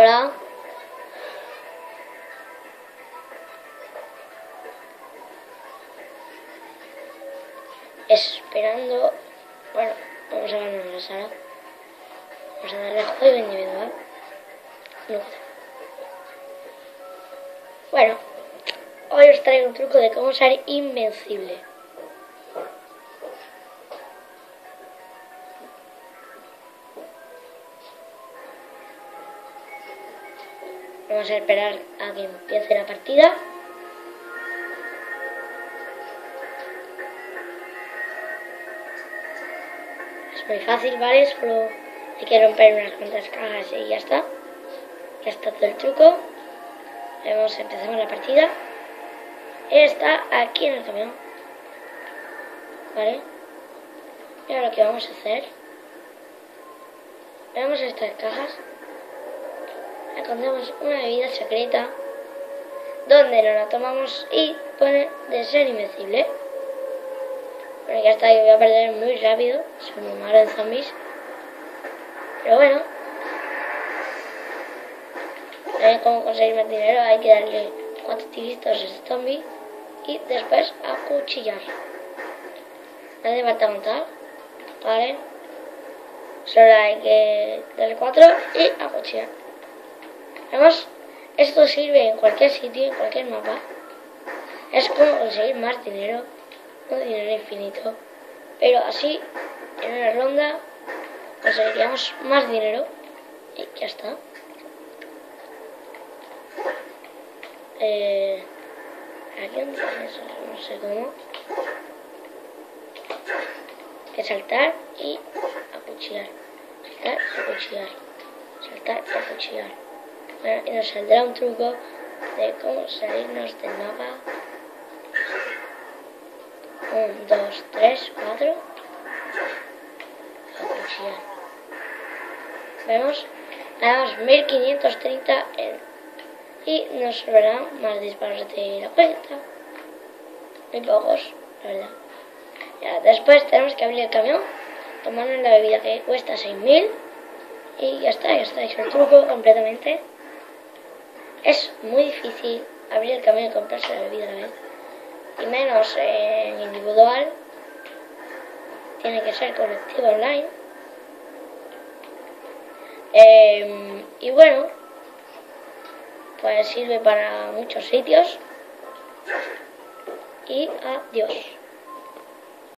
Hola. Esperando. Bueno, vamos a ganar la sala. Vamos a darle juego individual. No. Bueno, hoy os traigo un truco de cómo ser invencible. Vamos a esperar a que empiece la partida. Es muy fácil, ¿vale? Solo hay que romper unas cuantas cajas y ya está. Ya está todo el truco. Empezamos la partida. Está aquí en el camión. ¿Vale? Mira lo que vamos a hacer. Veamos estas cajas. Encontramos una bebida secreta donde nos la tomamos y pone de ser invencible. Bueno, ya está, yo voy a perder muy rápido. Soy muy malo en zombies. Pero bueno. Cómo conseguir más dinero. Hay que darle 4 tiristas a ese zombie y después acuchillar. No hace falta montar. Vale. Solo hay que darle 4 y acuchillar. Además, esto sirve en cualquier sitio, en cualquier mapa. Es como conseguir más dinero, no dinero infinito. Pero así, en una ronda, conseguiríamos más dinero. Y ya está. Aquí donde eso, no sé cómo. Hay que saltar y acuchillar. Saltar y acuchillar. Saltar y acuchillar. Bueno, y nos saldrá un truco de cómo salirnos del mapa. 1, 2, 3, 4. Acuchillar. Vemos, ganamos 1530 y nos volverán más disparos de la cuenta. Muy pocos, la verdad. Ya, después tenemos que abrir el camión, tomarnos la bebida que cuesta 6000 y ya está hecho el truco completamente. Es muy difícil abrir el camión y comprarse la bebida a la vez. Y menos en individual. Tiene que ser colectivo online. Y bueno, pues sirve para muchos sitios. Y adiós.